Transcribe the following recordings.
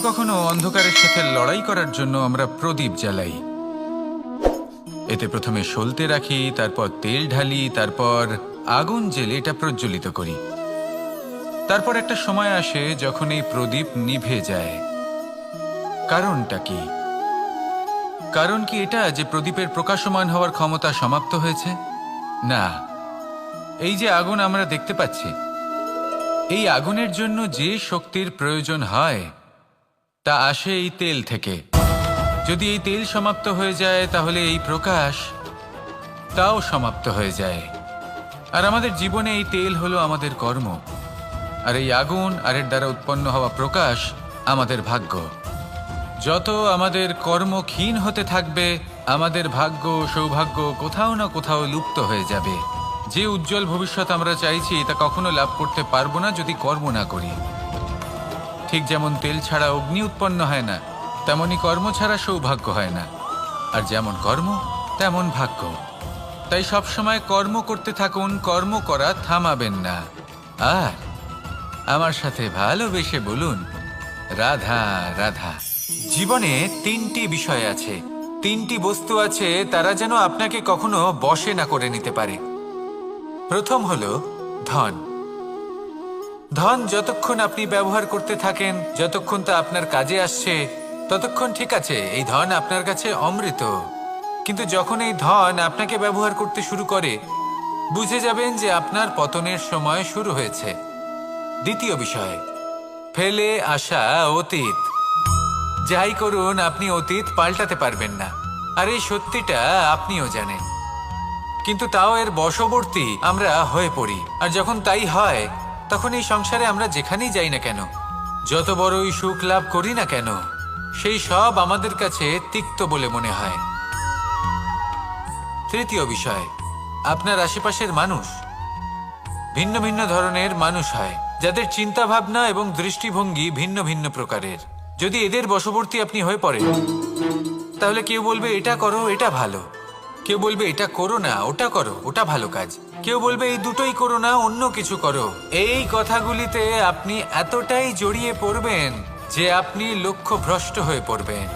কখনো অন্ধকারের সাথে লড়াই করার জন্য আমরা প্রদীপ জ্বালাই। এতে প্রথমে সলতে রাখি, তারপর তেল ঢালি, তারপর আগুন জেলে এটা প্রজ্বলিত করি। তারপর একটা সময় আসে যখন এই প্রদীপ নিভে যায়। কারণটা কি? কারণ কি এটা যে প্রদীপের প্রকাশমান হওয়ার ক্ষমতা সমাপ্ত হয়েছে? না, এই যে আগুন আমরা দেখতে পাচ্ছি, এই আগুনের জন্য যে শক্তির প্রয়োজন হয় তা আসে এই তেল থেকে। যদি এই তেল সমাপ্ত হয়ে যায় তাহলে এই প্রকাশ তাও সমাপ্ত হয়ে যায়। আর আমাদের জীবনে এই তেল হলো আমাদের কর্ম, আর এই আগুন আর এর দ্বারা উৎপন্ন হওয়া প্রকাশ আমাদের ভাগ্য। যত আমাদের কর্ম ক্ষীণ হতে থাকবে, আমাদের ভাগ্য সৌভাগ্য কোথাও না কোথাও লুপ্ত হয়ে যাবে। যে উজ্জ্বল ভবিষ্যৎ আমরা চাইছি তা কখনো লাভ করতে পারবো না যদি কর্ম না করি। ঠিক যেমন তেল ছাড়া অগ্নি উৎপন্ন হয় না, তেমনি কর্ম ছাড়া সৌভাগ্য হয় না। আর যেমন কর্ম তেমন ভাগ্য। তাই সবসময় কর্ম করতে থাকুন, কর্ম করা থামাবেন না। আর আমার সাথে ভালোবেসে বলুন, রাধা রাধা। জীবনে তিনটি বিষয় আছে, তিনটি বস্তু আছে, তারা যেন আপনাকে কখনো বশে না করে নিতে পারে। প্রথম হলো ধন। ধন যতক্ষণ আপনি ব্যবহার করতে থাকেন, যতক্ষণ তা আপনার কাজে আসছে, ততক্ষণ ঠিক আছে, এই ধন আপনার কাছে অমৃত। কিন্তু যখন এই ধন আপনাকে ব্যবহার করতে শুরু করে, বুঝে যাবেন যে আপনার পতনের সময় শুরু হয়েছে। দ্বিতীয় বিষয়, ফেলে আসা অতীত। যাই করুন, আপনি অতীত পাল্টাতে পারবেন না, আর এই সত্যিটা আপনিও জানেন। কিন্তু তাও এর বশবর্তী আমরা হয়ে পড়ি। আর যখন তাই হয়, তখন এই সংসারে আমরা যেখানেই যাই না কেন, যত বড়ই সুখ লাভ করি না কেন, সেই সব আমাদের কাছে তিক্ত বলে মনে হয়। তৃতীয় বিষয়, আপনার আশেপাশের মানুষ ভিন্ন ভিন্ন ধরনের মানুষ হয়, যাদের চিন্তা ভাবনা এবং দৃষ্টিভঙ্গি ভিন্ন ভিন্ন প্রকারের। যদি এদের বশবর্তী আপনি হয়ে পড়েন, তাহলে কেউ বলবে এটা করো, এটা ভালো। কেউ বলবে এটা করো না, ওটা করো, ওটা ভালো কাজ। কেউ বলবে এই দুটোই করো না, অন্য কিছু করো। এই কথাগুলিতে আপনি এতটাই জড়িয়ে পড়বেন যে আপনি লক্ষ্যভ্রষ্ট হয়ে পড়বেন।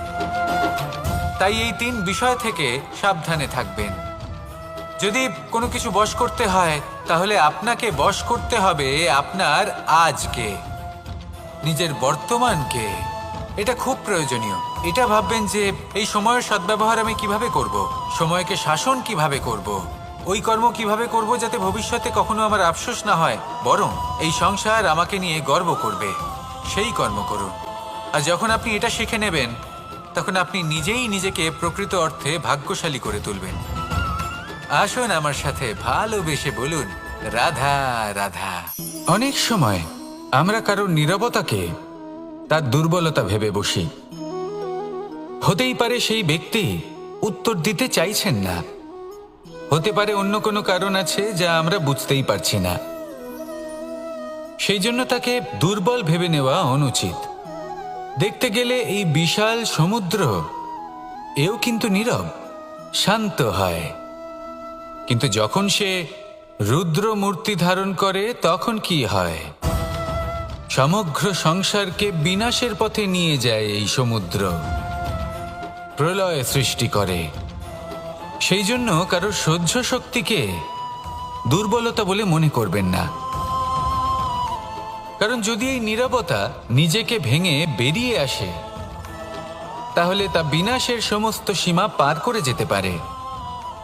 তাই এই তিন বিষয় থেকে সাবধানে থাকবেন। যদি কোনো কিছু বশ করতে হয়, তাহলে আপনাকে বশ করতে হবে আপনার আজকে, নিজের বর্তমানকে। এটা খুব প্রয়োজনীয়। এটা ভাববেন যে এই সময়ের সদ্ব্যবহার আমি কিভাবে করব, সময়কে শাসন কিভাবে করব, ওই কর্ম কিভাবে করব যাতে ভবিষ্যতে কখনো আমার আফসোস না হয়, বরং এই সংসার আমাকে নিয়ে গর্ব করবে, সেই কর্ম করুন। আর যখন আপনি এটা শিখে নেবেন, তখন আপনি নিজেই নিজেকে প্রকৃত অর্থে ভাগ্যশালী করে তুলবেন। আসুন আমার সাথে ভালোবেসে বলুন, রাধা রাধা। অনেক সময় আমরা কারোর নীরবতাকে তার দুর্বলতা ভেবে বসি। হতেই পারে সেই ব্যক্তি উত্তর দিতে চাইছেন না, হতে পারে অন্য কোনো কারণ আছে যা আমরা বুঝতেই পারছি না। সেই জন্য তাকে দুর্বল ভেবে নেওয়া অনুচিত। দেখতে গেলে এই বিশাল সমুদ্র এও কিন্তু নীরব, শান্ত হয়। কিন্তু যখন সে রুদ্র মূর্তি ধারণ করে, তখন কি হয়? সমগ্র সংসারকে বিনাশের পথে নিয়ে যায় এই সমুদ্র, প্রলয় সৃষ্টি করে। সেই জন্য কারোর সহ্য শক্তিকে দুর্বলতা বলে মনে করবেন না। কারণ যদি এই নীরবতা নিজেকে ভেঙে বেরিয়ে আসে, তাহলে তা বিনাশের সমস্ত সীমা পার করে যেতে পারে।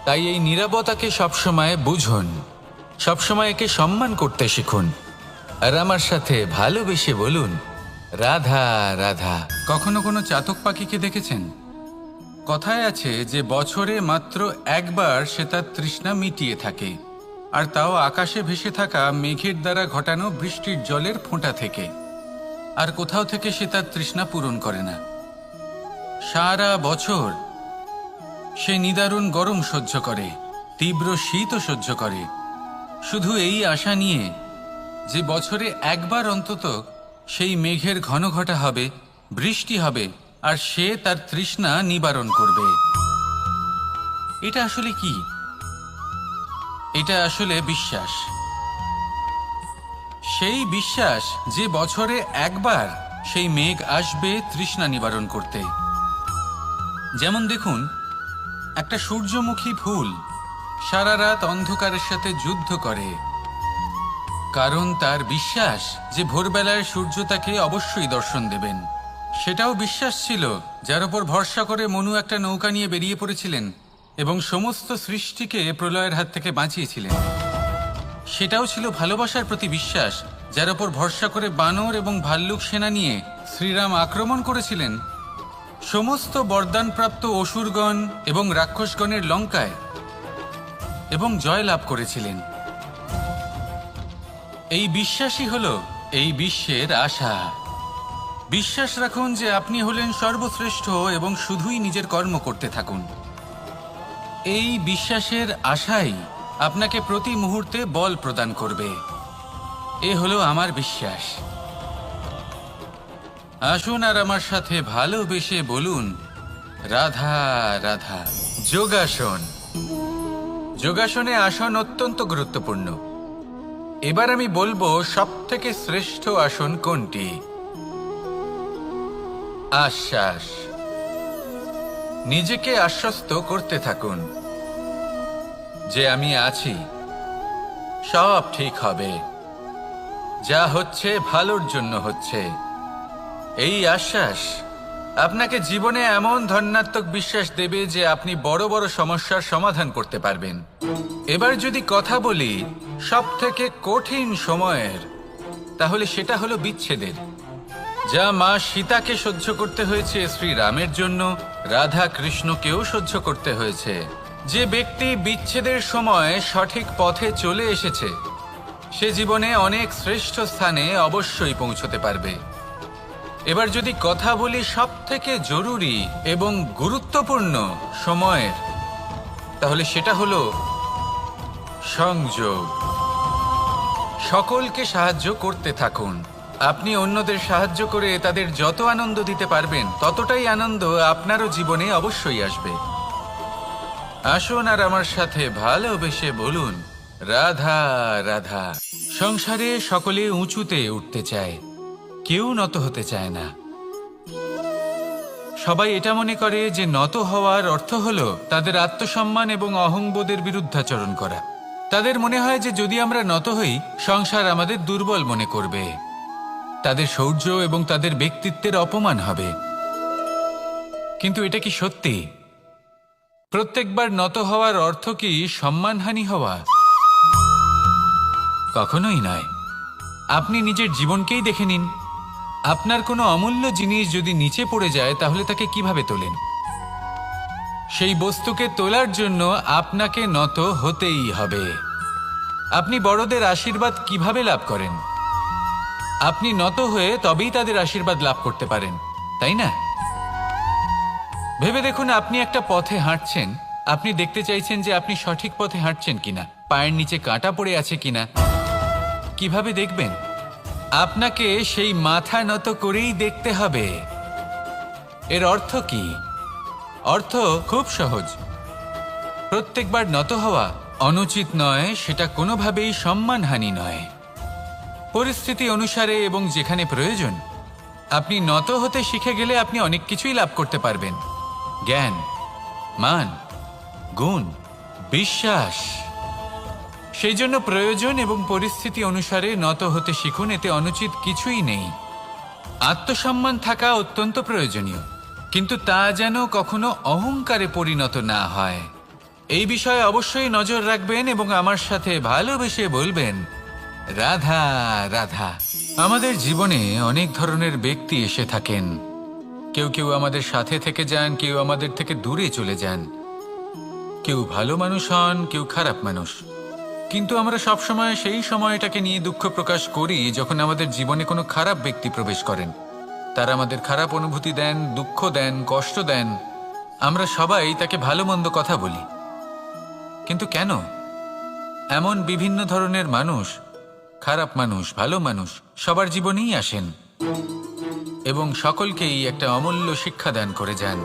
তাই এই নীরবতাকে সবসময় বুঝুন, সবসময় একে সম্মান করতে শিখুন। আর আমার সাথে ভালোবেসে বলুন, রাধা রাধা। কখনো কোনো চাতক পাখিকে দেখেছেন? কথায় আছে যে বছরে মাত্র একবার সে তার তৃষ্ণা মিটিয়ে থাকে, আর তাও আকাশে ভেসে থাকা মেঘের দ্বারা ঘটানো বৃষ্টির জলের ফোঁটা থেকে। আর কোথাও থেকে সে তার তৃষ্ণা পূরণ করে না। সারা বছর সে নিদারুণ গরম সহ্য করে, তীব্র শীতও সহ্য করে, শুধু এই আশা নিয়ে যে বছরে একবার অন্তত সেই মেঘের ঘন ঘটা হবে, বৃষ্টি হবে, আর সে তার তৃষ্ণা নিবারণ করবে। এটা আসলে কি? এটা আসলে বিশ্বাস। সেই বিশ্বাস যে বছরে একবার সেই মেঘ আসবে তৃষ্ণা নিবারণ করতে। যেমন দেখুন, একটা সূর্যমুখী ফুল সারা রাত অন্ধকারের সাথে যুদ্ধ করে, কারণ তার বিশ্বাস যে ভোরবেলায় সূর্য তাকে অবশ্যই দর্শন দেবেন। সেটাও বিশ্বাস ছিল যার উপর ভরসা করে মনু একটা নৌকা নিয়ে বেরিয়ে পড়েছিলেন এবং সমস্ত সৃষ্টিকে প্রলয়ের হাত থেকে বাঁচিয়েছিলেন। সেটাও ছিল ভালোবাসার প্রতি বিশ্বাস যার উপর ভরসা করে বানর এবং ভাল্লুক সেনা নিয়ে শ্রীরাম আক্রমণ করেছিলেন সমস্ত বরদানপ্রাপ্ত অসুরগণ এবং রাক্ষসগণের লঙ্কায় এবং জয় লাভ করেছিলেন। এই বিশ্বাসই হলো এই বিশ্বের আশা। বিশ্বাস রাখুন যে আপনি হলেন সর্বশ্রেষ্ঠ এবং শুধুই নিজের কর্ম করতে থাকুন। এই বিশ্বাসের আশাই আপনাকে প্রতি মুহূর্তে বল প্রদান করবে। এ হলো আমার বিশ্বাস। আসুন আর আমার সাথে ভালোবেসে বলুন, রাধা রাধা। যোগাসন। যোগাসনে আসন অত্যন্ত গুরুত্বপূর্ণ। এবার আমি বলবো সবথেকে শ্রেষ্ঠ আসন কোনটি। আশ্বাস। নিজেকে আশ্বস্ত করতে থাকুন যে আমি আছি, সব ঠিক হবে, যা হচ্ছে ভালোর জন্য হচ্ছে। এই আশ্বাস আপনাকে জীবনে এমন ধন্যাত্মক বিশ্বাস দেবে যে আপনি বড় বড় সমস্যার সমাধান করতে পারবেন। এবার যদি কথা বলি সবথেকে কঠিন সময়ের, তাহলে সেটা হলো বিচ্ছেদের। যা মা সীতাকে সহ্য করতে হয়েছে শ্রীরামের জন্য, রাধা কৃষ্ণকেও সহ্য করতে হয়েছে। যে ব্যক্তি বিচ্ছেদের সময় সঠিক পথে চলে এসেছে সে জীবনে অনেক শ্রেষ্ঠ স্থানে অবশ্যই পৌঁছতে পারবে। এবার যদি কথা বলি সবথেকে জরুরি এবং গুরুত্বপূর্ণ সময়ের, তাহলে সেটা হলো সংযোগ। সকলকে সাহায্য করতে থাকুন। আপনি অন্যদের সাহায্য করে তাদের যত আনন্দ দিতে পারবেন ততটাই আনন্দ আপনারও জীবনে অবশ্যই আসবে। আসুন আর আমার সাথে ভালোবেসে বলুন, রাধা রাধা। সংসারে সকলে উঁচুতে উঠতে চায়, কেউ নত হতে চায় না। সবাই এটা মনে করে যে নত হওয়ার অর্থ হলো তাদের আত্মসম্মান এবং অহংবোধের বিরুদ্ধাচরণ করা। তাদের মনে হয় যে যদি আমরা নত হই সংসার আমাদের দুর্বল মনে করবে, তাদের শৌর্য এবং তাদের ব্যক্তিত্বের অপমান হবে। কিন্তু এটা কি সত্যি? প্রত্যেকবার নত হওয়ার অর্থ কি সম্মানহানি হওয়া? কখনোই নয়। আপনি নিজের জীবনকেই দেখে নিন। আপনার কোনো অমূল্য জিনিস যদি নিচে পড়ে যায় তাহলে তাকে কিভাবে তোলেন? সেই বস্তুকে তোলার জন্য আপনাকে নত হতেই হবে। আপনি বড়দের আশীর্বাদ কিভাবে লাভ করেন? আপনি নত হয়ে তবেই তাদের আশীর্বাদ লাভ করতে পারেন, তাই না? ভেবে দেখুন, আপনি একটা পথে হাঁটছেন, আপনি দেখতে চাইছেন যে আপনি সঠিক পথে হাঁটছেন কিনা, পায়ের নিচে কাঁটা পড়ে আছে কিনা। কিভাবে দেখবেন? আপনাকে সেই মাথা নত করেই দেখতে হবে। এর অর্থ কি? অর্থ খুব সহজ। প্রত্যেকবার নত হওয়া অনুচিত নয়, সেটা কোনোভাবেই সম্মানহানি নয়। পরিস্থিতি অনুসারে এবং যেখানে প্রয়োজন আপনি নত হতে শিখে গেলে আপনি অনেক কিছুই লাভ করতে পারবেন। জ্ঞান, মান, গুণ, বিশ্বাস। সেই জন্য প্রয়োজন এবং পরিস্থিতি অনুসারে নত হতে শিখুন। এতে অনুচিত কিছুই নেই। আত্মসম্মান থাকা অত্যন্ত প্রয়োজনীয়, কিন্তু তা যেন কখনো অহংকারে পরিণত না হয়। এই বিষয়ে অবশ্যই নজর রাখবেন এবং আমার সাথে ভালোবেসে বলবেন, রাধা রাধা। আমাদের জীবনে অনেক ধরনের ব্যক্তি এসে থাকেন। কেউ কেউ আমাদের সাথে থেকে যান, কেউ আমাদের থেকে দূরে চলে যান। কেউ ভালো মানুষ হন, কেউ খারাপ মানুষ। কিন্তু আমরা সবসময় সেই সময়টাকে নিয়ে দুঃখ প্রকাশ করি যখন আমাদের জীবনে কোনো খারাপ ব্যক্তি প্রবেশ করেন। তারা আমাদের খারাপ অনুভূতি দেন, দুঃখ দেন, কষ্ট দেন। আমরা সবাই তাকে ভালো মন্দ কথা বলি। কিন্তু কেন? এমন বিভিন্ন ধরনের মানুষ, খারাপ মানুষ, ভালো মানুষ সবার জীবনেই আসেন এবং সকলকেই একটা অমূল্য শিক্ষা দান করে যান।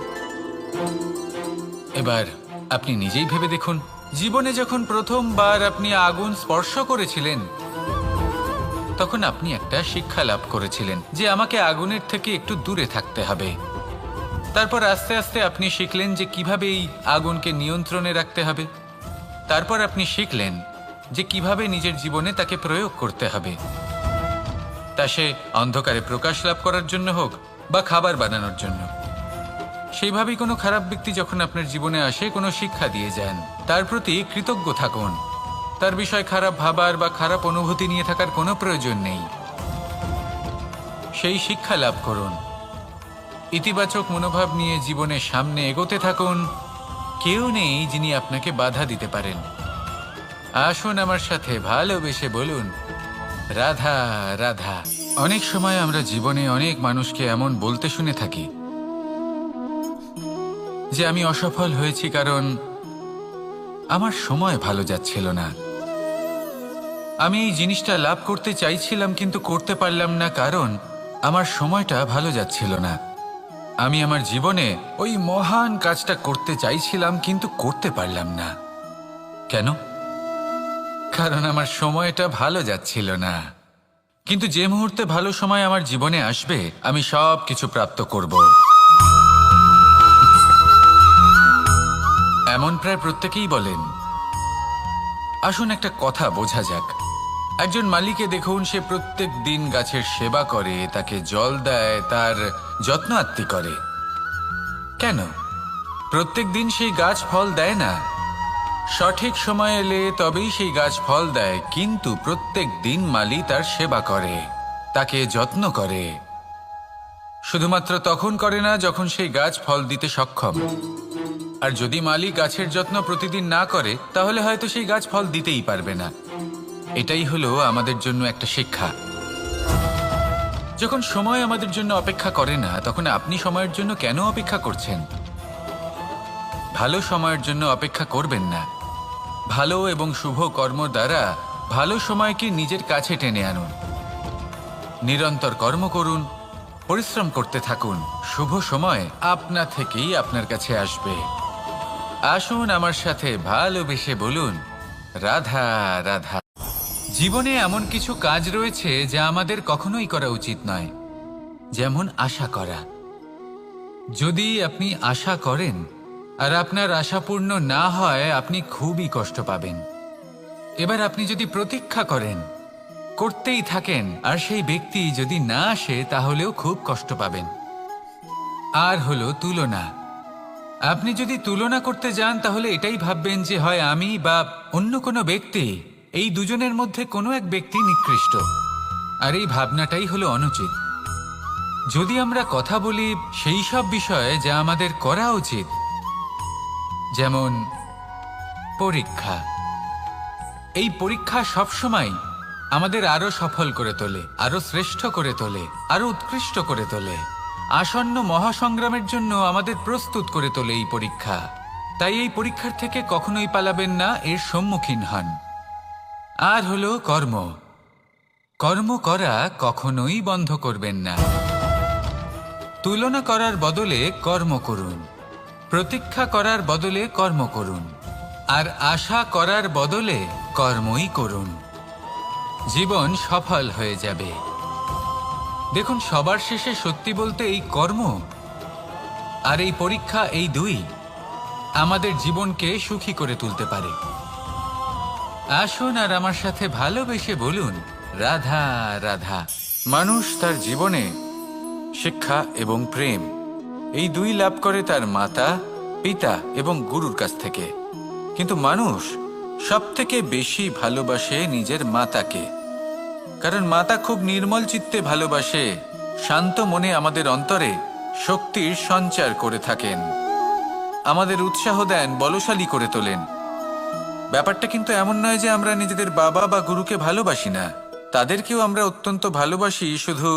এবার আপনি নিজেই ভেবে দেখুন, জীবনে যখন প্রথমবার আপনি আগুন স্পর্শ করেছিলেন তখন আপনি একটা শিক্ষা লাভ করেছিলেন যে আমাকে আগুনের থেকে একটু দূরে থাকতে হবে। তারপর আস্তে আস্তে আপনি শিখলেন যে কিভাবে এই আগুনকে নিয়ন্ত্রণে রাখতে হবে। তারপর আপনি শিখলেন যে কিভাবে নিজের জীবনে তাকে প্রয়োগ করতে হবে, তা সে অন্ধকারে প্রকাশ লাভ করার জন্য হোক বা খাবার বানানোর জন্য। সেইভাবেই কোনো খারাপ ব্যক্তি যখন আপনার জীবনে আসে কোনো শিক্ষা দিয়ে যান, তার প্রতি কৃতজ্ঞ থাকুন। তার বিষয় খারাপ ভাবার বা খারাপ অনুভূতি নিয়ে থাকার কোনো প্রয়োজন নেই। সেই শিক্ষা লাভ করুন, ইতিবাচক মনোভাব নিয়ে জীবনের সামনে এগোতে থাকুন। কেউ নেই যিনি আপনাকে বাধা দিতে পারেন। আসুন আমার সাথে ভালোবেসে বলুন, রাধা রাধা। অনেক সময় আমরা জীবনে অনেক মানুষকে এমন বলতে শুনে থাকি যে আমি অসফল হয়েছি কারণ আমার সময় ভালো যাচ্ছিল না। আমি এই জিনিসটা লাভ করতে চাইছিলাম কিন্তু করতে পারলাম না কারণ আমার সময়টা ভালো যাচ্ছিল না। আমি আমার জীবনে ওই মহান কাজটা করতে চাইছিলাম কিন্তু করতে পারলাম না। কেন? কারণ আমার সময়টা ভালো যাচ্ছিল না। কিন্তু যে মুহূর্তে ভালো সময় আমার জীবনে আসবে আমি সব কিছু প্রাপ্ত করব। এমন প্রায় প্রত্যেকেই বলেন। আসুন একটা কথা বোঝা যাক। একজন মালিকে দেখুন, সে প্রত্যেক দিন গাছের সেবা করে, তাকে জল দেয়, তার যত্ন আত্তি করে। কেন? প্রত্যেক দিন সেই গাছ ফল দেয় না। সঠিক সময় এলে তবেই সেই গাছ ফল দেয়, কিন্তু প্রত্যেক দিন মালি তার সেবা করে, তাকে যত্ন করে। শুধুমাত্র তখন করে না যখন সেই গাছ ফল দিতে সক্ষম। আর যদি মালি গাছের যত্ন প্রতিদিন না করে তাহলে হয়তো সেই গাছ ফল দিতেই পারবে না। এটাই হলো আমাদের জন্য একটা শিক্ষা। যখন সময় আমাদের জন্য অপেক্ষা করে না তখন আপনি সময়ের জন্য কেন অপেক্ষা করছেন? ভালো সময়ের জন্য অপেক্ষা করবেন না। ভালো এবং শুভ কর্ম দ্বারা ভালো সময়কে নিজের কাছে টেনে আনুন। নিরন্তর কর্ম করুন, পরিশ্রম করতে থাকুন। শুভ সময় আপনা থেকেই আপনার কাছে আসবে। আসুন আমার সাথে ভালোবেসে বলুন, রাধা রাধা। জীবনে এমন কিছু কাজ রয়েছে যা আমাদের কখনোই করা উচিত নয়, যেমন আশা করা। যদি আপনি আশা করেন আর আপনার আশা পূর্ণ না হয় আপনি খুবই কষ্ট পাবেন। এবার আপনি যদি প্রতীক্ষা করেন, করতেই থাকেন, আর সেই ব্যক্তি যদি না আসে তাহলেও খুব কষ্ট পাবেন। আর হলো তুলনা। আপনি যদি তুলনা করতে যান তাহলে এটাই ভাববেন যে হয় আমি বা অন্য কোনো ব্যক্তি, এই দুজনের মধ্যে কোনো এক ব্যক্তি নিকৃষ্ট। আর এই ভাবনাটাই হলো অনুচিত। যদি আমরা কথা বলি সেই সব বিষয়ে যা আমাদের করা উচিত, যেমন পরীক্ষা। এই পরীক্ষা সবসময় আমাদের আরো সফল করে তোলে, আরো শ্রেষ্ঠ করে তোলে, আরো উৎকৃষ্ট করে তোলে। আসন্ন মহাসংগ্রামের জন্য আমাদের প্রস্তুত করে তোলে এই পরীক্ষা। তাই এই পরীক্ষার থেকে কখনোই পালাবেন না, এর সম্মুখীন হন। আর হলো কর্ম। কর্ম করা কখনোই বন্ধ করবেন না। তুলনা করার বদলে কর্ম করুন, প্রতীক্ষা করার বদলে কর্ম করুন, আর আশা করার বদলে কর্মই করুন। জীবন সফল হয়ে যাবে। দেখুন, সবার শেষে সত্যি বলতে এই কর্ম আর এই পরীক্ষা, এই দুই আমাদের জীবনকে সুখী করে তুলতে পারে। আসুন আর আমার সাথে ভালোবেসে বলুন, রাধা রাধা। মানুষ তার জীবনে শিক্ষা এবং প্রেম এই দুই লাভ করে তার মাতা, পিতা এবং গুরুর কাছ থেকে। কিন্তু মানুষ সবথেকে বেশি ভালোবাসে নিজের মাতাকে, কারণ মাতা খুব নির্মল চিত্তে ভালোবাসে, শান্ত মনে আমাদের অন্তরে শক্তির সঞ্চার করে থাকেন, আমাদের উৎসাহ দেন, বলশালী করে তোলেন। ব্যাপারটা কিন্তু এমন নয় যে আমরা নিজেদের বাবা বা গুরুকে ভালোবাসি না, তাদেরকেও আমরা অত্যন্ত ভালোবাসি। শুধু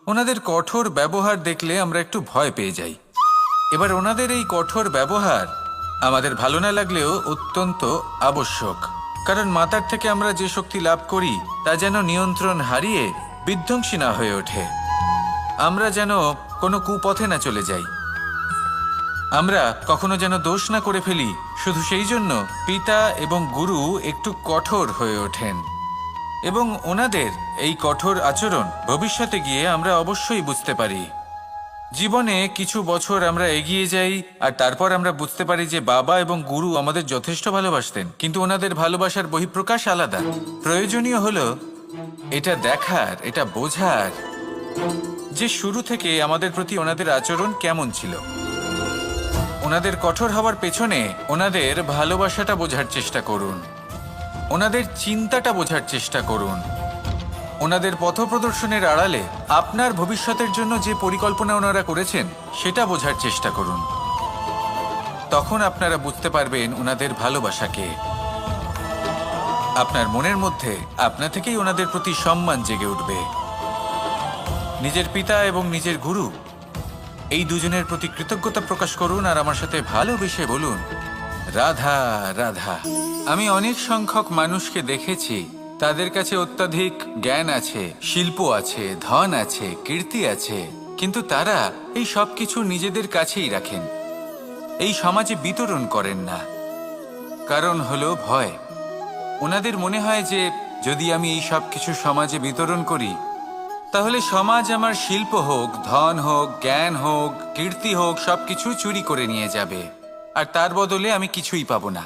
ওনাদের কঠোর ব্যবহার দেখলে আমরা একটু ভয় পেয়ে যাই। এবার ওনাদের এই কঠোর ব্যবহার আমাদের ভালো না লাগলেও অত্যন্ত আবশ্যক, কারণ মাতার থেকে আমরা যে শক্তি লাভ করি তা যেন নিয়ন্ত্রণ হারিয়ে বিধ্বংসী না হয়ে ওঠে। আমরা যেন কোনো কুপথে না চলে যাই, আমরা কখনো যেন দোষ না করে ফেলি। শুধু সেই জন্য পিতা এবং গুরু একটু কঠোর হয়ে ওঠেন এবং ওনাদের এই কঠোর আচরণ ভবিষ্যতে গিয়ে আমরা অবশ্যই বুঝতে পারি। জীবনে কিছু বছর আমরা এগিয়ে যাই আর তারপর আমরা বুঝতে পারি যে বাবা এবং গুরু আমাদের যথেষ্ট ভালোবাসতেন, কিন্তু ওনাদের ভালোবাসার বহিঃপ্রকাশ আলাদা। প্রয়োজনীয় হলো এটা দেখার, এটা বোঝার যে শুরু থেকে আমাদের প্রতি ওনাদের আচরণ কেমন ছিল। ওনাদের কঠোর হওয়ার পেছনে ওনাদের ভালোবাসাটা বোঝার চেষ্টা করুন, ওনাদের চিন্তাটা বোঝার চেষ্টা করুন, ওনাদের পথপ্রদর্শনের আড়ালে আপনার ভবিষ্যতের জন্য যে পরিকল্পনা ওনারা করেছেন সেটা বোঝার চেষ্টা করুন। তখন আপনারা বুঝতে পারবেন ওনাদের ভালোবাসাকে। আপনার মনের মধ্যে আপনা থেকেই ওনাদের প্রতি সম্মান জেগে উঠবে। নিজের পিতা এবং নিজের গুরু এই দুজনের প্রতি কৃতজ্ঞতা প্রকাশ করুন আর আমার সাথে ভালোবেসে বলুন, রাধা রাধা। আমি অনেক সংখ্যক মানুষকে দেখেছি, তাদের কাছে অত্যাধিক জ্ঞান আছে, শিল্প আছে, ধন আছে, কীর্তি আছে, কিন্তু তারা এই সব কিছু নিজেদের কাছেই রাখেন, এই সমাজে বিতরণ করেন না। কারণ হলো ভয়। ওনাদের মনে হয় যে যদি আমি এই সব কিছু সমাজে বিতরণ করি তাহলে সমাজ আমার শিল্প হোক, ধন হোক, জ্ঞান হোক, কীর্তি হোক, সবকিছু চুরি করে নিয়ে যাবে আর তার বদলে আমি কিছুই পাবো না।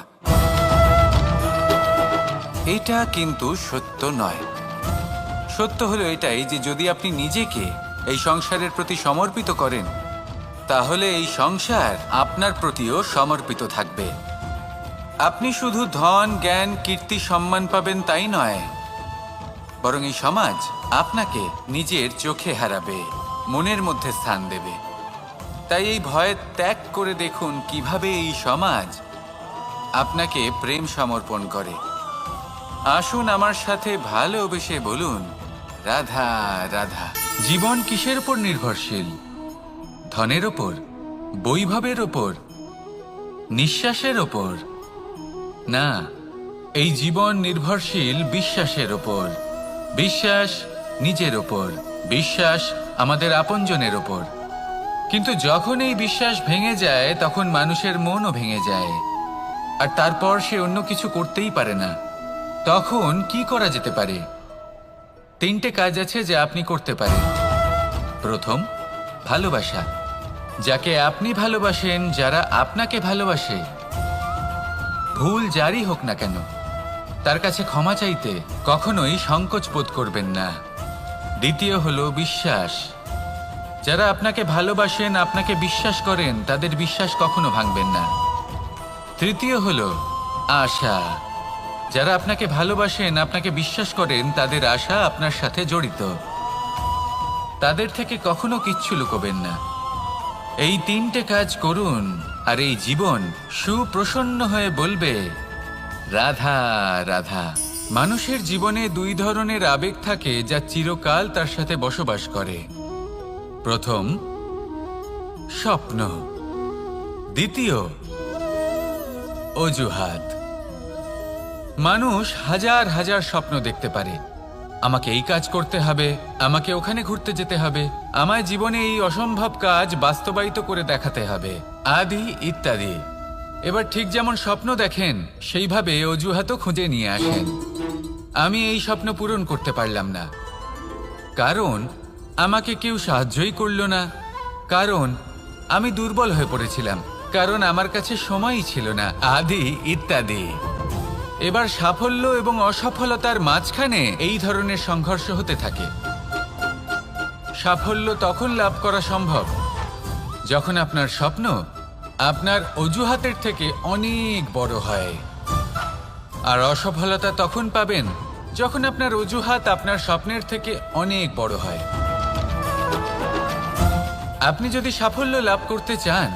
এটা কিন্তু সত্য নয়। সত্য হলো এটাই যে যদি আপনি নিজেকে এই সংসারের প্রতি সমর্পিত করেন তাহলে এই সংসার আপনার প্রতিও সমর্পিত থাকবে। আপনি শুধু ধন, জ্ঞান, কীর্তি, সম্মান পাবেন তাই নয়, বরং এই সমাজ আপনাকে নিজের চোখে হারাবে, মনের মধ্যে স্থান দেবে। তাই এই ভয় ত্যাগ করে দেখুন কিভাবে এই সমাজ আপনাকে প্রেম সমর্পণ করে। আসুন আমার সাথে ভালোবেসে বলুন, রাধা রাধা। জীবন কিসের উপর নির্ভরশীল? ধনের ওপর, বৈভবের ওপর, নিঃশ্বাসের ওপর? না, এই জীবন নির্ভরশীল বিশ্বাসের ওপর। বিশ্বাস নিজের ওপর, বিশ্বাস আমাদের আপনজনের ওপর। কিন্তু যখন এই বিশ্বাস ভেঙে যায় তখন মানুষের মনও ভেঙে যায় আর তারপর সে অন্য কিছু করতেই পারে না। তখন কি করা যেতে পারে? 3টে কাজ আছে যা আপনি করতে পারেন। প্রথম, ভালোবাসা। যাকে আপনি ভালোবাসেন, যারা আপনাকে ভালোবাসে, ভুল যারই হোক না কেন, তার কাছে ক্ষমা চাইতে কখনোই সংকোচ বোধ করবেন না। দ্বিতীয় হলো বিশ্বাস। যারা আপনাকে ভালোবাসেন, আপনাকে বিশ্বাস করেন, তাদের বিশ্বাস কখনো ভাঙবেন না। তৃতীয় হলো আশা। যারা আপনাকে ভালোবাসেন, আপনাকে বিশ্বাস করেন, তাদের আশা আপনার সাথে জড়িত। তাদের থেকে কখনো কিচ্ছু লুকোবেন না। এই 3টে কাজ করুন আর এই জীবন সুপ্রসন্ন হয়ে বলবে, রাধা রাধা। মানুষের জীবনে 2 ধরনের আবেগ থাকে যা চিরকাল তার সাথে বসবাস করে। প্রথম, স্বপ্ন। দ্বিতীয়, অজুহাত। মানুষ হাজার হাজার স্বপ্ন দেখতে পারে। আমাকে এই কাজ করতে হবে, আমাকে ওখানে ঘুরতে যেতে হবে, আমায় জীবনে এই অসম্ভব কাজ বাস্তবায়িত করে দেখাতে হবে, আদি ইত্যাদি। এবার ঠিক যেমন স্বপ্ন দেখেন সেইভাবে অজুহাতও খুঁজে নিয়ে আসেন। আমি এই স্বপ্ন পূরণ করতে পারলাম না, কারণ আমাকে কেউ সাহায্যই করলো না, কারণ আমি দুর্বল হয়ে পড়েছিলাম, কারণ আমার কাছে সময়ই ছিল না, আদি ইত্যাদি। এবার সাফল্য এবং অসফলতার মাঝখানে এই ধরনের সংঘর্ষ হতে থাকে। সাফল্য তখন লাভ করা সম্ভব যখন আপনার স্বপ্ন আপনার অজুহাতের থেকে অনেক বড় হয়, আর অসফলতা তখন পাবেন যখন আপনার অজুহাত আপনার স্বপ্নের থেকে অনেক বড় হয়। আপনি যদি সাফল্য লাভ করতে চান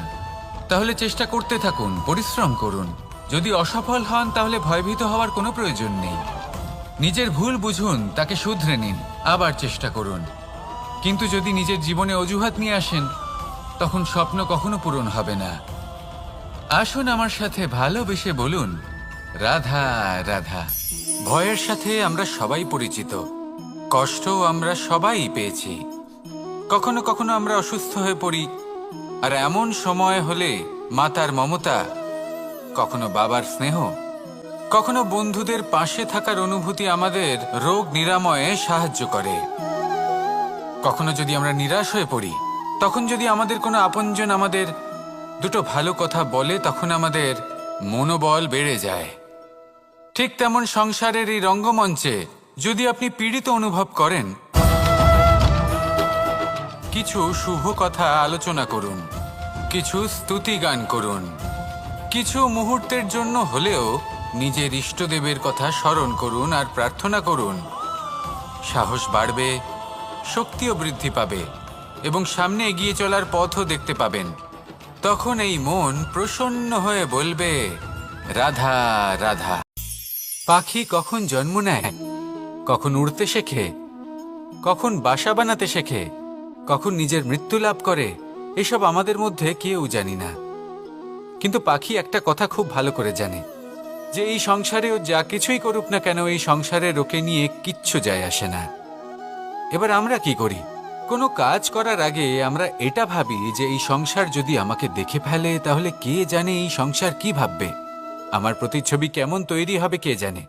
তাহলে চেষ্টা করতে থাকুন, পরিশ্রম করুন। যদি অসফল হন তাহলে ভয়ভীত হওয়ার কোনো প্রয়োজন নেই। নিজের ভুল বুঝুন, তাকে শুধরে নিন, আবার চেষ্টা করুন। কিন্তু যদি নিজের জীবনে অজুহাত নিয়ে আসেন তখন স্বপ্ন কখনো পূরণ হবে না। আসুন আমার সাথে ভালোবেসে বলুন, রাধা রাধা। ভয়ের সাথে আমরা সবাই পরিচিত, কষ্টও আমরা সবাই পেয়েছি। কখনো কখনো আমরা অসুস্থ হয়ে পড়ি, আর এমন সময় হলে মাতার মমতা, কখনো বাবার স্নেহ, কখনো বন্ধুদের পাশে থাকার অনুভূতি আমাদের রোগ নিরাময়ে সাহায্য করে। কখনো যদি আমরা নিরাশ হয়ে পড়ি, তখন যদি আমাদের কোনো আপনজন আমাদের দুটো ভালো কথা বলে, তখন আমাদের মনোবল বেড়ে যায়। ঠিক তেমন সংসারের এই রঙ্গমঞ্চে যদি আপনি পীড়িত অনুভব করেন, কিছু শুভ কথা আলোচনা করুন, কিছু স্তুতি গান করুন, কিছু মুহূর্তের জন্য হলেও নিজের ইষ্টদেবের কথা স্মরণ করুন আর প্রার্থনা করুন। সাহস বাড়বে, শক্তিও বৃদ্ধি পাবে এবং সামনে এগিয়ে চলার পথও দেখতে পাবেন। তখন এই মন প্রসন্ন হয়ে বলবে, রাধা রাধা। পাখি কখন জন্ম নেয়, কখন উড়তে শেখে, কখন বাসা বানাতে শেখে, কখন নিজের মৃত্যু লাভ করে, এসব আমাদের মধ্যে কেউ জানি না। কিন্তু পাখি একটা কথা খুব ভালো করে জানে, যে এই সংসারেও যা কিছুই করুক না কেন, এই সংসারে ওকে নিয়ে কিচ্ছু যায় আসে না। এবার আমরা কি করি? কোনো কাজ করার আগে আমরা এটা ভাবি যে এই সংসার যদি আমাকে দেখে ফেলে, তাহলে কে জানে এই সংসার কি ভাববে, আমার প্রতিচ্ছবি কেমন তৈরি হবে কে জানে,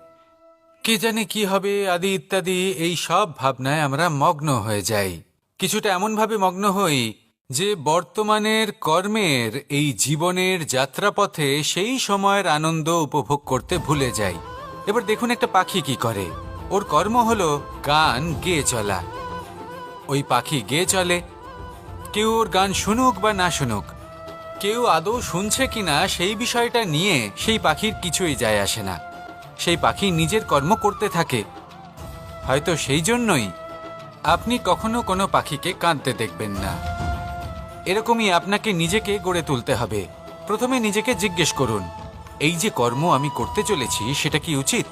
কে জানে কি হবে আদি ইত্যাদি। এই সব ভাবনায় আমরা মগ্ন হয়ে যাই। কিছুটা এমনভাবে মগ্ন হই যে বর্তমানের কর্মের এই জীবনের যাত্রাপথে সেই সময়ের আনন্দ উপভোগ করতে ভুলে যাই। এবার দেখুন একটা পাখি কি করে। ওর কর্ম হলো গান গেয়ে চলা। ওই পাখি গেয়ে চলে, কেউ ওর গান শুনুক বা না শুনুক, কেউ আদৌ শুনছে কিনা সেই বিষয়টা নিয়ে সেই পাখির কিছুই যায় আসে না। সেই পাখি নিজের কর্ম করতে থাকে। হয়তো সেই জন্যই আপনি কখনো কোনো পাখিকে কাঁদতে দেখবেন না। এরকমই আপনাকে নিজেকে গড়ে তুলতে হবে। প্রথমে নিজেকে জিজ্ঞেস করুন, এই যে কর্ম আমি করতে চলেছি সেটা কি উচিত?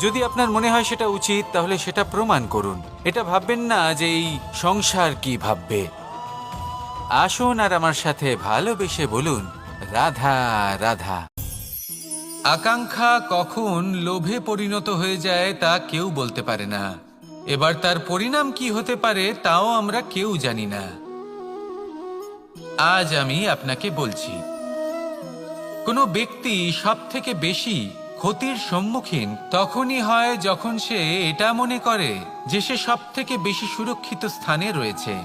যদি আপনার মনে হয় সেটা উচিত, তাহলে সেটা প্রমাণ করুন। এটা ভাববেন না যে এই সংসার কি ভাববে। আসুন আর আমার সাথে ভালোবেসে বলুন, রাধা রাধা। আকাঙ্ক্ষা কখন লোভে পরিণত হয়ে যায় তা কেউ বলতে পারে না। এবার তার পরিণাম কি হতে পারে তাও আমরা কেউ জানি না। আজ আমি আপনাকে বলছি, কোনো ব্যক্তি সবথেকে বেশি ক্ষতির সম্মুখীন তখনই হয় যখন সে এটা মনে করে যে সে সবথেকে বেশি সুরক্ষিত স্থানে রয়েছে।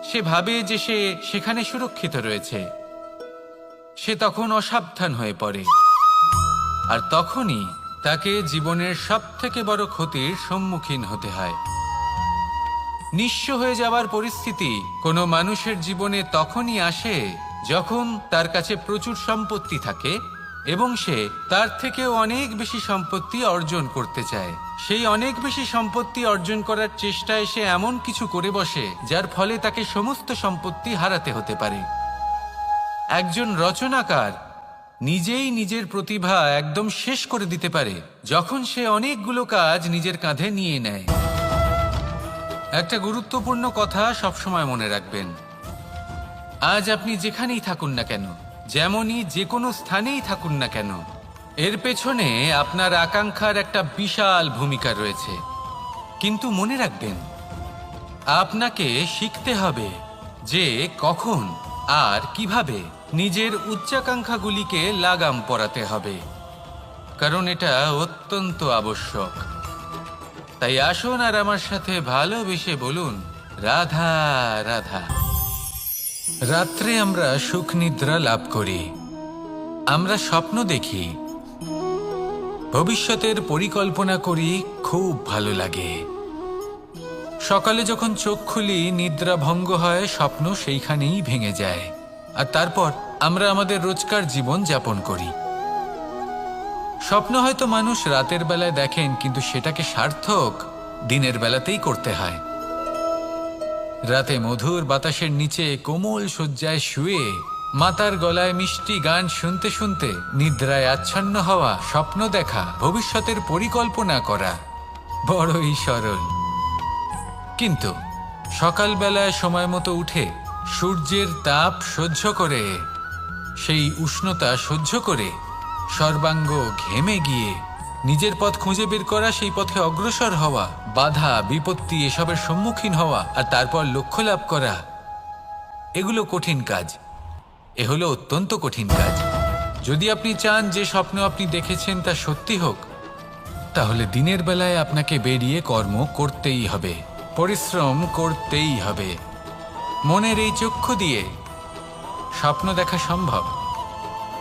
সে ভাবে যে সে সেখানে সুরক্ষিত রয়েছে। সে তখন অসাবধান হয়ে পড়ে, আর তখনই তাকে জীবনের সবথেকে বড় ক্ষতির সম্মুখীন হতে হয়। নিঃস্ব হয়ে যাওয়ার পরিস্থিতি কোনো মানুষের জীবনে তখনই আসে যখন তার কাছে প্রচুর সম্পত্তি থাকে এবং সে তার থেকেও অনেক বেশি সম্পত্তি অর্জন করতে চায়। সেই অনেক বেশি সম্পত্তি অর্জন করার চেষ্টায় সে এমন কিছু করে বসে যার ফলে তাকে সমস্ত সম্পত্তি হারাতে হতে পারে। একজন রচনাকার নিজেই নিজের প্রতিভা একদম শেষ করে দিতে পারে যখন সে অনেকগুলো কাজ নিজের কাঁধে নিয়ে নেয়। একটা গুরুত্বপূর্ণ কথা সবসময় মনে রাখবেন, আজ আপনি যেখানেই থাকুন না কেন, যেমনই যে কোনো স্থানেই থাকুন না কেন, এর পেছনে আপনার আকাঙ্ক্ষার একটা বিশাল ভূমিকা রয়েছে। কিন্তু মনে রাখবেন, আপনাকে শিখতে হবে যে কখন আর কিভাবে নিজের উচ্চাকাঙ্ক্ষাগুলিকে লাগাম পরাতে হবে, কারণ এটা অত্যন্ত আবশ্যক। তাই আসুন আর আমার সাথে ভালোবেসে বলুন, রাধা রাধা। রাত্রে আমরা সুখ নিদ্রা লাভ করি, আমরা স্বপ্ন দেখি, ভবিষ্যতের পরিকল্পনা করি, খুব ভালো লাগে। সকালে যখন চোখ খুলি, নিদ্রা ভঙ্গ হয়, স্বপ্ন সেইখানেই ভেঙে যায়, আর তারপর আমরা আমাদের রোজকার জীবন যাপন করি। স্বপ্ন হয়তো মানুষ রাতের বেলায় দেখেন, কিন্তু সেটাকে সার্থক দিনের বেলাতেই করতে হয়। রাতে মধুর বাতাসের নিচে কোমল শয্যায় শুয়ে মাতার গলায় মিষ্টি গান শুনতে শুনতে নিদ্রায় আচ্ছন্ন হওয়া, স্বপ্ন দেখা, ভবিষ্যতের পরিকল্পনা করা বড়ই সরল। কিন্তু সকালবেলায় সময় মতো উঠে সূর্যের তাপ সহ্য করে, সেই উষ্ণতা সহ্য করে সর্বাঙ্গ ঘেমে গিয়ে নিজের পথ খুঁজে বের করা, সেই পথে অগ্রসর হওয়া, বাধা বিপত্তি এসবের সম্মুখীন হওয়া, আর তারপর লক্ষ্য লাভ করা, এগুলো কঠিন কাজ। এ হলো অত্যন্ত কঠিন কাজ। যদি আপনি চান যে স্বপ্ন আপনি দেখেছেন তা সত্যি হোক, তাহলে দিনের বেলায় আপনাকে বেরিয়ে কর্ম করতেই হবে, পরিশ্রম করতেই হবে। মনের এই চক্ষু দিয়ে স্বপ্ন দেখা সম্ভব,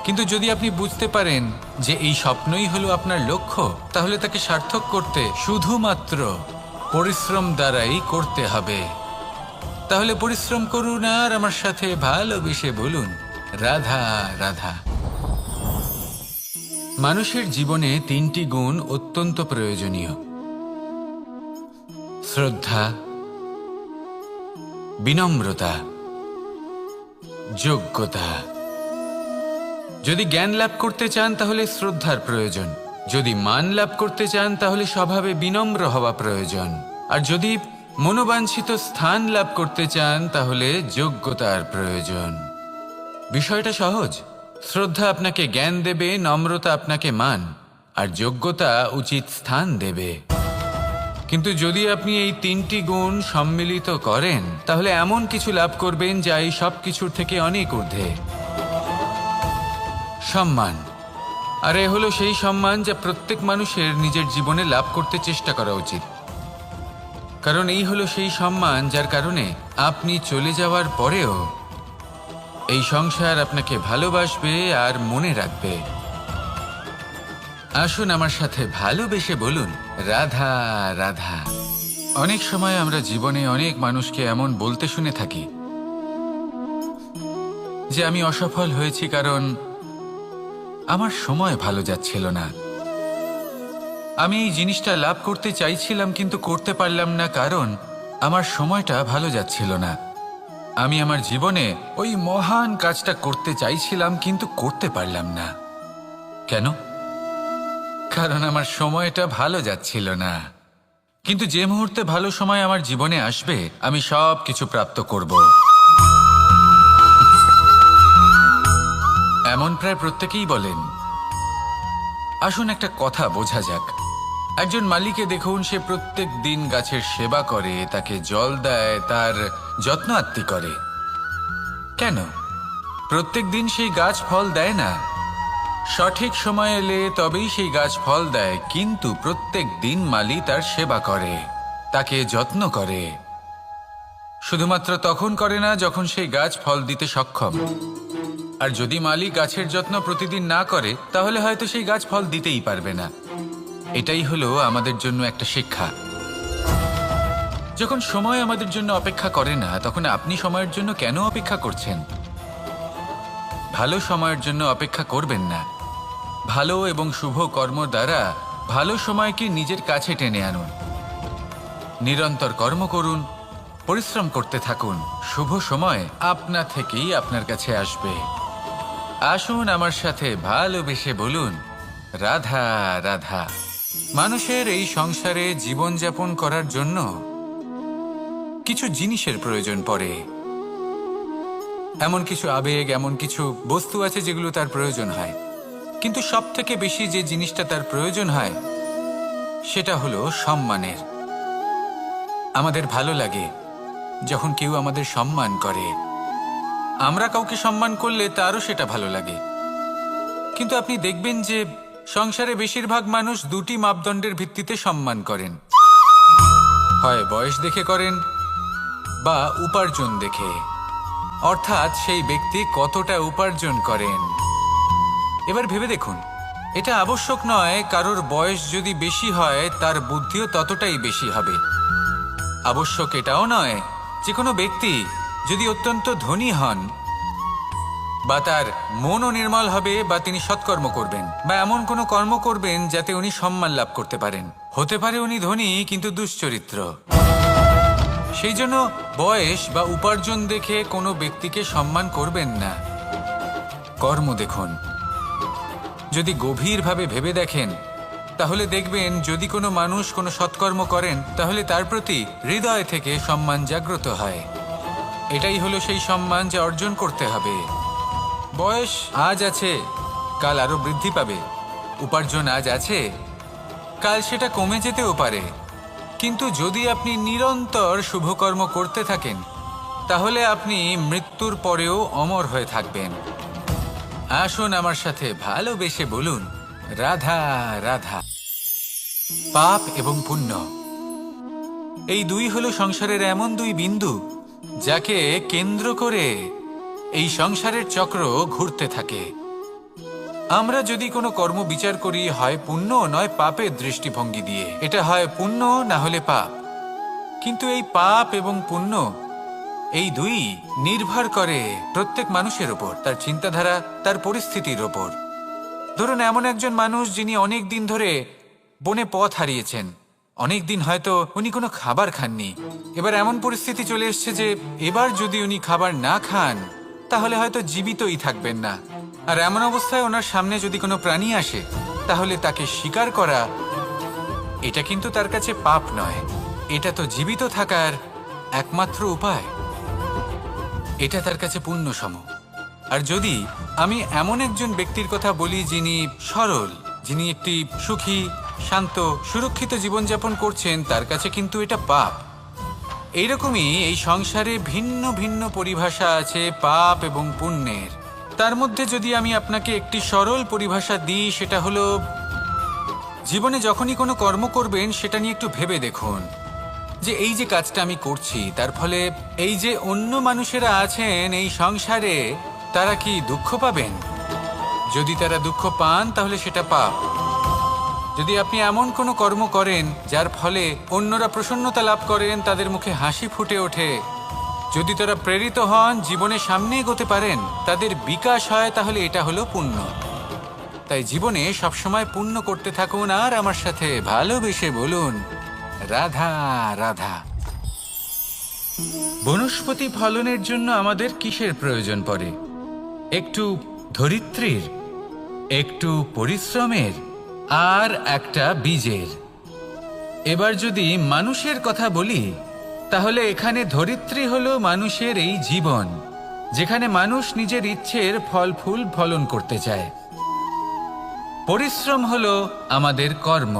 কিন্তু যদি আপনি বুঝতে পারেন যে এই স্বপ্নই হলো আপনার লক্ষ্য, তাহলে তাকে সার্থক করতে শুধুমাত্র পরিশ্রম দ্বারাই করতে হবে। তাহলে পরিশ্রম করুন আর আমার সাথে ভালোবেসে বলুন, রাধা রাধা। মানুষের জীবনে 3টি গুণ অত্যন্ত প্রয়োজনীয়: শ্রদ্ধা, বিনম্রতা, যোগ্যতা। যদি জ্ঞান লাভ করতে চান তাহলে শ্রদ্ধার প্রয়োজন, যদি মান লাভ করতে চান তাহলে স্বভাবে বিনম্র হওয়া প্রয়োজন, আর যদি মনোবাঞ্ছিত স্থান লাভ করতে চান তাহলে যোগ্যতার প্রয়োজন। বিষয়টা সহজ। শ্রদ্ধা আপনাকে জ্ঞান দেবে, নম্রতা আপনাকে মান, আর যোগ্যতা উচিত স্থান দেবে। কিন্তু যদি আপনি এই 3টি গুণ সম্মিলিত করেন তাহলে এমন কিছু লাভ করবেন যা এই সব কিছুর থেকে অনেক ঊর্ধ্বে। সম্মান। আর এ হলো সেই সম্মান যা প্রত্যেক মানুষের নিজের জীবনে লাভ করতে চেষ্টা করা উচিত, কারণ এই হলো সেই সম্মান যার কারণে আপনি চলে যাওয়ার পরেও এই সংসার আপনাকে ভালোবাসবে আর মনে রাখবে। আসুন আমার সাথে ভালোবেসে বলুন, রাধা রাধা। অনেক সময় আমরা জীবনে অনেক মানুষকে এমন বলতে শুনে থাকি যে আমি অসফল হয়েছি কারণ আমার সময় ভালো যাচ্ছিল না, আমি এই জিনিসটা লাভ করতে চাইছিলাম কিন্তু করতে পারলাম না কারণ আমার সময়টা ভালো যাচ্ছিল না, আমি আমার জীবনে ওই মহান কাজটা করতে চাইছিলাম কিন্তু করতে পারলাম না। কেন? কারণ আমার সময়টা ভালো যাচ্ছিল না। কিন্তু যে মুহূর্তে ভালো সময় আমার জীবনে আসবে আমি সব কিছু প্রাপ্ত করব। এমন প্রায় প্রত্যেকেই বলেন। আসুন একটা কথা বোঝা যাক। একজন মালিকে দেখুন, সে প্রত্যেক দিন গাছের সেবা করে, তাকে জল দেয়, তার যত্ন আত্তি করে। কেন? প্রত্যেক দিন সেই গাছ ফল দেয় না, সঠিক সময় এলে তবেই সেই গাছ ফল দেয়, কিন্তু প্রত্যেক দিন মালি তার সেবা করে, তাকে যত্ন করে। শুধুমাত্র তখন করে না যখন সেই গাছ ফল দিতে সক্ষম। আর যদি মালি গাছের যত্ন প্রতিদিন না করে তাহলে হয়তো সেই গাছ ফল দিতেই পারবে না। এটাই হলো আমাদের জন্য একটা শিক্ষা। যখন সময় আমাদের জন্য অপেক্ষা করে না তখন আপনি সময়ের জন্য কেন অপেক্ষা করছেন? ভালো সময়ের জন্য অপেক্ষা করবেন না। ভালো এবং শুভ কর্ম দ্বারা ভালো সময়কে নিজের কাছে টেনে আনুন। নিরন্তর কর্ম করুন, পরিশ্রম করতে থাকুন, শুভ সময় আপনা থেকেই আপনার কাছে আসবে। আসুন আমার সাথে ভালোবেসে বলুন, রাধা রাধা। মানুষের এই সংসারে জীবনযাপন করার জন্য কিছু জিনিসের প্রয়োজন পড়ে। এমন কিছু আবেগ, এমন কিছু বস্তু আছে যেগুলো তার প্রয়োজন হয়, কিন্তু সব থেকে বেশি যে জিনিসটা তার প্রয়োজন হয় সেটা হলো সম্মানের। আমাদের ভালো লাগে যখন কেউ আমাদের সম্মান করে। আমরা কাউকে সম্মান করলে তারও সেটা ভালো লাগে। কিন্তু আপনি দেখবেন যে সংসারে বেশিরভাগ মানুষ 2টি মাপদণ্ডের ভিত্তিতে সম্মান করেন। হয় বয়স দেখে করেন বা উপার্জন দেখে, অর্থাৎ সেই ব্যক্তি কতটা উপার্জন করেন। এবার ভেবে দেখুন, এটা আবশ্যক নয় কারোর বয়স যদি বেশি হয় তার বুদ্ধিও ততটাই বেশি হবে। আবশ্যক এটাও নয় যে কোনো ব্যক্তি যদি অত্যন্ত ধনী হন বা তার মনও নির্মল হবে বা তিনি সৎকর্ম করবেন বা এমন কোনো কর্ম করবেন যাতে উনি সম্মান লাভ করতে পারেন। হতে পারে উনি ধনী কিন্তু দুশ্চরিত্র। সেই জন্য বয়স বা উপার্জন দেখে কোনো ব্যক্তিকে সম্মান করবেন না। কর্ম দেখুন। যদি গভীরভাবে ভেবে দেখেন তাহলে দেখবেন যদি কোনো মানুষ কোনো সৎকর্ম করেন তাহলে তার প্রতি হৃদয় থেকে সম্মান জাগ্রত হয়। এটাই হলো সেই সম্মান যা অর্জন করতে হবে। বয়স আজ আছে, কাল আরো বৃদ্ধি পাবে। উপার্জন আজ আছে, কাল সেটা কমে যেতেও পারে। কিন্তু যদি আপনি নিরন্তর শুভকর্ম করতে থাকেন তাহলে আপনি মৃত্যুর পরেও অমর হয়ে থাকবেন। আসুন আমার সাথে ভালোবেসে বলুন, রাধা রাধা। পাপ এবং পুণ্য, এই দুই হলো সংসারের এমন দুই বিন্দু যাকে কেন্দ্র করে এই সংসারের চক্র ঘুরতে থাকে। আমরা যদি কোনো কর্ম বিচার করি, হয় পুণ্য নয় পাপের দৃষ্টিভঙ্গি দিয়ে, এটা হয় পুণ্য না হলে পাপ। কিন্তু এই পাপ এবং পুণ্য এই দুই নির্ভর করে প্রত্যেক মানুষের ওপর, তার চিন্তাধারা, তার পরিস্থিতির ওপর। ধরুন এমন একজন মানুষ যিনি অনেক দিন ধরে বনে পথ হারিয়েছেন, অনেক দিন হয়তো উনি কোনো খাবার খাননি। এবার এমন পরিস্থিতি চলে এসছে যে এবার যদি উনি খাবার না খান তাহলে হয়তো জীবিতই থাকবেন না। আর এমন অবস্থায় ওনার সামনে যদি কোনো প্রাণী আসে তাহলে তাকে শিকার করা, এটা কিন্তু তার কাছে পাপ নয়, এটা তো জীবিত থাকার একমাত্র উপায়। এটা তার কাছে পুণ্য সম। আর যদি আমি এমন একজন ব্যক্তির কথা বলি যিনি সরল, যিনি একটি সুখী, শান্ত, সুরক্ষিত জীবনযাপন করছেন, তার কাছে কিন্তু এটা পাপ। এইরকমই এই সংসারে ভিন্ন ভিন্ন পরিভাষা আছে পাপ এবং পুণ্যের। তার মধ্যে যদি আমি আপনাকে একটি সরল পরিভাষা দিই, সেটা হলো, জীবনে যখনই কোনো কর্ম করবেন সেটা নিয়ে একটু ভেবে দেখুন যে এই যে কাজটা আমি করছি তার ফলে এই যে অন্য মানুষেরা আছেন এই সংসারে, তারা কি দুঃখ পাবেন? যদি তারা দুঃখ পান তাহলে সেটা পাপ। যদি আপনি এমন কোনো কর্ম করেন যার ফলে অন্যরা প্রসন্নতা লাভ করেন, তাদের মুখে হাসি ফুটে ওঠে, যদি তারা প্রেরিত হন, জীবনে সামনে এগোতে পারেন, তাদের বিকাশ হয়, তাহলে এটা হলো পুণ্য। তাই জীবনে সবসময় পুণ্য করতে থাকুন আর আমার সাথে ভালোবেসে বলুন, রাধা রাধা। বনস্পতি ফলনের জন্য আমাদের কিসের প্রয়োজন পড়ে? একটু ধরিত্রীর, একটু পরিশ্রমের, আর একটা বীজের। এবার যদি মানুষের কথা বলি তাহলে এখানে ধরিত্রী হলো মানুষের এই জীবন, যেখানে মানুষ নিজের ইচ্ছের ফল ফুল ফলন করতে চায়। পরিশ্রম হলো আমাদের কর্ম,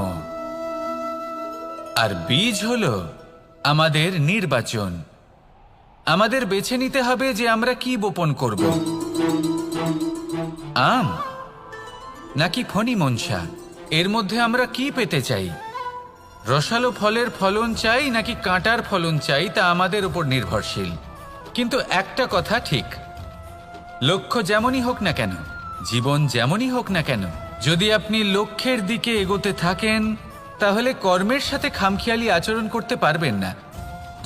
আর বীজ হলো আমাদের নির্বাচন। আমাদের বেছে নিতে হবে যে আমরা কি বপন করব, আম নাকি ফণি মনসা, এর মধ্যে আমরা কি পেতে চাই? রসালো ফলের ফলন চাই নাকি কাঁটার ফলন চাই, তা আমাদের উপর নির্ভরশীল। কিন্তু একটা কথা ঠিক, লক্ষ্য যেমনই হোক না কেন, জীবন যেমনই হোক না কেন, যদি আপনি লক্ষ্যের দিকে এগোতে থাকেন তাহলে কর্মের সাথে খামখেয়ালি আচরণ করতে পারবেন না।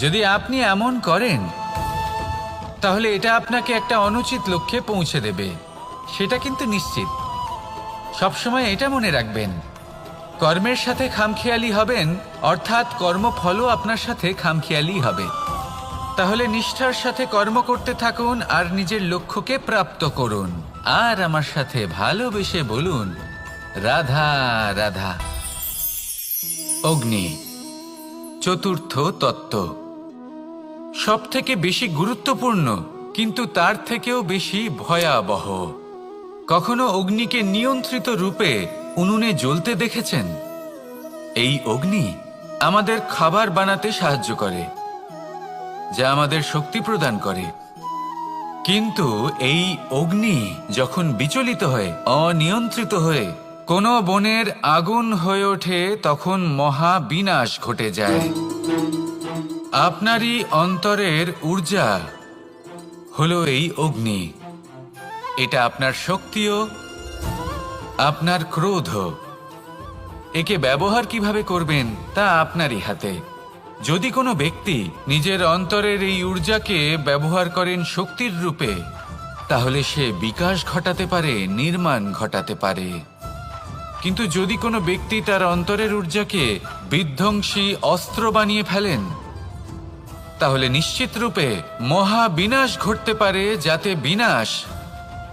যদি আপনি এমন করেন তাহলে এটা আপনাকে একটা অনুচিত লক্ষ্যে পৌঁছে দেবে, সেটা কিন্তু নিশ্চিত। সবসময় এটা মনে রাখবেন, কর্মের সাথে খামখেয়ালি হবেন অর্থাৎ কর্মফলও আপনার সাথে খামখেয়ালি হবে। তাহলে নিষ্ঠার সাথে কর্ম করতে থাকুন আর নিজের লক্ষ্যকে প্রাপ্ত করুন। আর আমার সাথে ভালোবেসে বলুন, রাধা রাধা। অগ্নি চতুর্থ তত্ত্ব, সব থেকে বেশি গুরুত্বপূর্ণ কিন্তু তার থেকেও বেশি ভয়াবহ। কখনো অগ্নিকে নিয়ন্ত্রিত রূপে উনুনে জ্বলতে দেখেছেন? এই অগ্নি আমাদের খাবার বানাতে সাহায্য করে, যা আমাদের শক্তি প্রদান করে। কিন্তু এই অগ্নি যখন বিচলিত হয়ে, অনিয়ন্ত্রিত হয়ে কোনো বনের আগুন হয়ে ওঠে, তখন মহা বিনাশ ঘটে যায়। আপনারই অন্তরের ঊর্জা হলো এই অগ্নি। এটা আপনার শক্তিও, আপনার ক্রোধও। একে ব্যবহার কিভাবে করবেন তা আপনারই হাতে। যদি কোনো ব্যক্তি নিজের অন্তরের এই ঊর্জাকে ব্যবহার করেন শক্তির রূপে, তাহলে সে বিকাশ ঘটাতে পারে, নির্মাণ ঘটাতে পারে। কিন্তু যদি কোনো ব্যক্তি তার অন্তরের ঊর্জাকে বিধ্বংসী অস্ত্র বানিয়ে ফেলেন, তাহলে নিশ্চিত রূপে মহা বিনাশ ঘটতে পারে, যাতে বিনাশ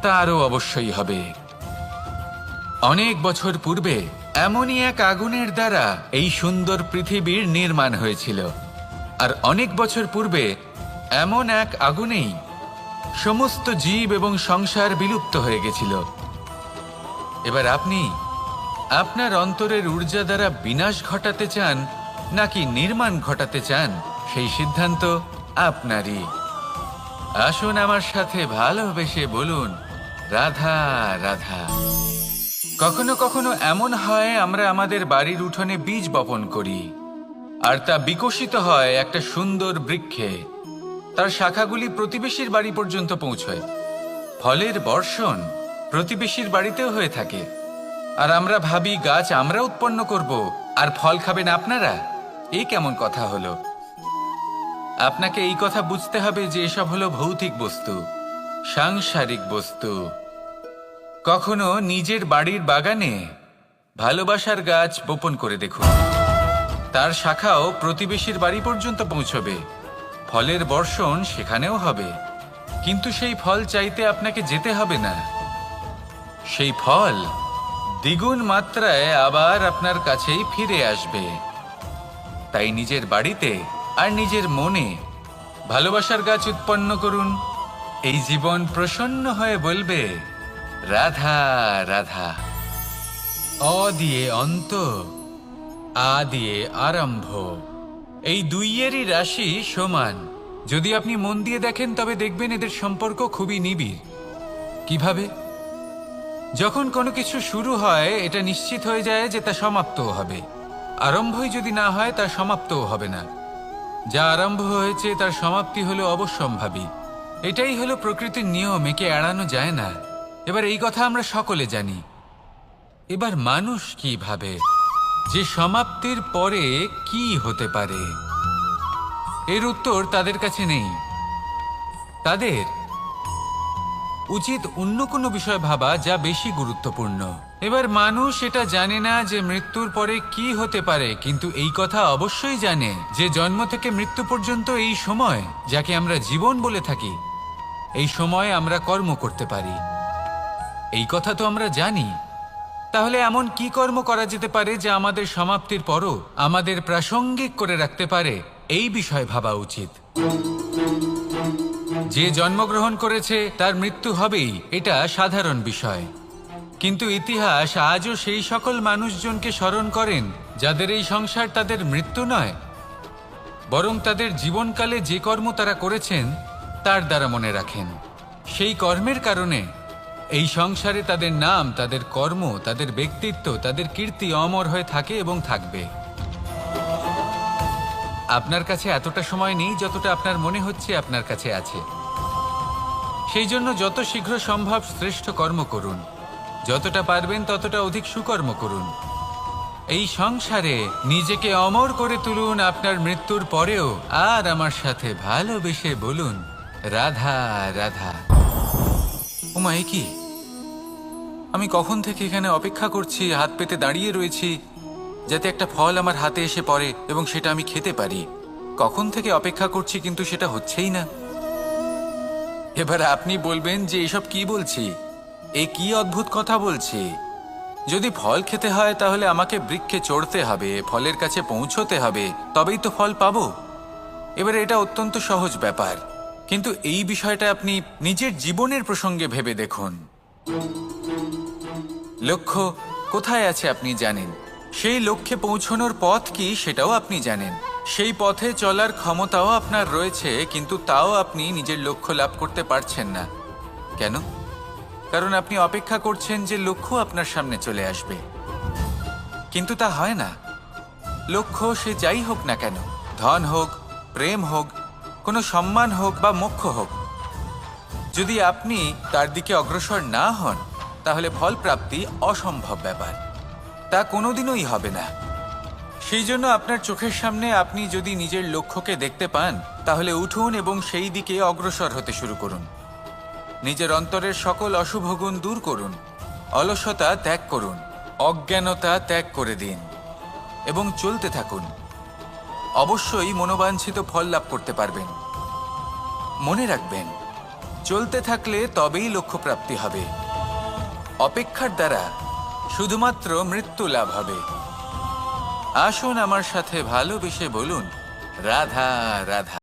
তারও অবশ্যই হবে। অনেক বছর পূর্বে এমনই এক আগুনের দ্বারা এই সুন্দর পৃথিবীর নির্মাণ হয়েছিল। আর অনেক বছর পূর্বে এমন এক আগুনেই সমস্ত জীব এবং সংসার বিলুপ্ত হয়ে গেছিল। এবার আপনি আপনার অন্তরের ঊর্জা দ্বারা বিনাশ ঘটাতে চান নাকি নির্মাণ ঘটাতে চান, সেই সিদ্ধান্ত আপনারই। আসুন আমার সাথে ভালোবেসে বলুন, রাধা রাধা। কখনো কখনো এমন হয় আমরা আমাদের বাড়ির উঠোনে বীজ বপন করি, আর তা বিকশিত হয় একটা সুন্দর বৃক্ষে। তার শাখাগুলি প্রতিবেশীর বাড়ি পর্যন্ত পৌঁছয়। ফলের বর্ষণ প্রতিবেশীর বাড়িতেও হয়ে থাকে। আর আমরা ভাবি গাছ আমরা উৎপন্ন করব, আর ফল খাবেন আপনারা। এই কেমন কথা হলো? আপনাকে এই কথা বুঝতে হবে যে এসব হলো ভৌতিক বস্তু, সাংসারিক বস্তু। কখনো নিজের বাড়ির বাগানে ভালোবাসার গাছ বপন করে দেখুন। তার শাখাও প্রতিবেশীর বাড়ি পর্যন্ত পৌঁছবে, ফলের বর্ষণ সেখানেও হবে। কিন্তু সেই ফল চাইতে আপনাকে যেতে হবে না, সেই ফল দ্বিগুণ মাত্রায় আবার আপনার কাছেই ফিরে আসবে। তাই নিজের বাড়িতে আর নিজের মনে ভালোবাসার গাছ উৎপন্ন করুন। এই জীবন প্রসন্ন হয়ে বলবে রাধা রাধা। অ দিয়ে অন্ত, আ দিয়ে আরম্ভ, এই দুইয়েরই রাশি সমান। যদি আপনি মন দিয়ে দেখেন তবে দেখবেন এদের সম্পর্ক খুবই নিবিড়। কিভাবে? যখন কোনো কিছু শুরু হয় এটা নিশ্চিত হয়ে যায় যে তা সমাপ্তও হবে। আরম্ভই যদি না হয় তার সমাপ্তও হবে না। যা আরম্ভ হয়েছে তার সমাপ্তি হলো অবশ্যম্ভাবী। এটাই হলো প্রকৃতির নিয়ম, একে এড়ানো যায় না। এবার এই কথা আমরা সকলে জানি। এবার মানুষ কি ভাবে যে সমাপ্তির পরে কি হতে পারে, এর উত্তর তাদের কাছে নেই। তাদের উচিত অন্য কোনো বিষয় ভাবা যা বেশি গুরুত্বপূর্ণ। এবার মানুষ এটা জানে না যে মৃত্যুর পরে কি হতে পারে, কিন্তু এই কথা অবশ্যই জানে যে জন্ম থেকে মৃত্যু পর্যন্ত এই সময়, যাকে আমরা জীবন বলে থাকি, এই সময় আমরা কর্ম করতে পারি। এই কথা তো আমরা জানি। তাহলে এমন কি কর্ম করা যেতে পারে যা আমাদের সমাপ্তির পরও আমাদের প্রাসঙ্গিক করে রাখতে পারে, এই বিষয় ভাবা উচিত। যে জন্মগ্রহণ করেছে তার মৃত্যু হবেই, এটা সাধারণ বিষয়। কিন্তু ইতিহাস আজও সেই সকল মানুষজনকে স্মরণ করেন যাদের এই সংসার তাদের মৃত্যু নয়, বরং তাদের জীবনকালে যে কর্ম তারা করেছেন তার দ্বারা মনে রাখেন। সেই কর্মের কারণে এই সংসারে তাদের নাম, তাদের কর্ম, তাদের ব্যক্তিত্ব, তাদের কীর্তি অমর হয়ে থাকে এবং থাকবে। আপনার কাছে এতটা সময় নেই যতটা আপনার মনে হচ্ছে আপনার কাছে আছে। সেই জন্য যত শীঘ্র সম্ভব শ্রেষ্ঠ কর্ম করুন, যতটা পারবেন ততটা অধিক সুকর্ম করুন। এই সংসারে নিজেকে অমর করে তুলুন আপনার মৃত্যুর পরেও, আর আমার সাথে ভালোবেসে বলুন রাধা রাধা। ওমা, এ কি? আমি কখন থেকে এখানে অপেক্ষা করছি, হাত পেতে দাঁড়িয়ে রয়েছি যাতে একটা ফল আমার হাতে এসে পড়ে এবং সেটা আমি খেতে পারি। কখন থেকে অপেক্ষা করছি, কিন্তু সেটা হচ্ছেই না। এবার আপনি বলবেন যে এসব কি বলছি, এ কি অদ্ভুত কথা বলছি। যদি ফল খেতে হয় তাহলে আমাকে বৃক্ষে চড়তে হবে, ফলের কাছে পৌঁছতে হবে, তবেই তো ফল পাবো। এবার এটা অত্যন্ত সহজ ব্যাপার, কিন্তু এই বিষয়টা আপনি নিজের জীবনের প্রসঙ্গে ভেবে দেখুন। লক্ষ্য কোথায় আছে আপনি জানেন, সেই লক্ষ্যে পৌঁছানোর পথ কি সেটাও আপনি জানেন, সেই পথে চলার ক্ষমতাও আপনার রয়েছে, কিন্তু তাও আপনি নিজের লক্ষ্য লাভ করতে পারছেন না। কেন? কারণ আপনি অপেক্ষা করছেন যে লক্ষ্য আপনার সামনে চলে আসবে, কিন্তু তা হয় না। লক্ষ্য সে যাই হোক না কেন, ধন হোক, প্রেম হোক, কোনো সম্মান হোক বা মোক্ষ হোক, যদি আপনি তার দিকে অগ্রসর না হন তাহলে ফল প্রাপ্তি অসম্ভব ব্যাপার, তা কোনোদিনই হবে না। সেই জন্য আপনার চোখের সামনে আপনি যদি নিজের লক্ষ্যকে দেখতে পান তাহলে উঠুন এবং সেই দিকে অগ্রসর হতে শুরু করুন। নিজের অন্তরের সকল অশুভ গুণ দূর করুন, অলসতা ত্যাগ করুন, অজ্ঞানতা ত্যাগ করে দিন এবং চলতে থাকুন। অবশ্যই মনোবাঞ্ছিত ফল লাভ করতে পারবেন। মনে রাখবেন, চলতে থাকলে তবেই লক্ষ্য প্রাপ্তি হবে। অপেক্ষার দ্বারা শুধুমাত্র মৃত্যু লাভ হবে। আসুন আমার সাথে ভালোবেসে বলুন রাধা রাধা।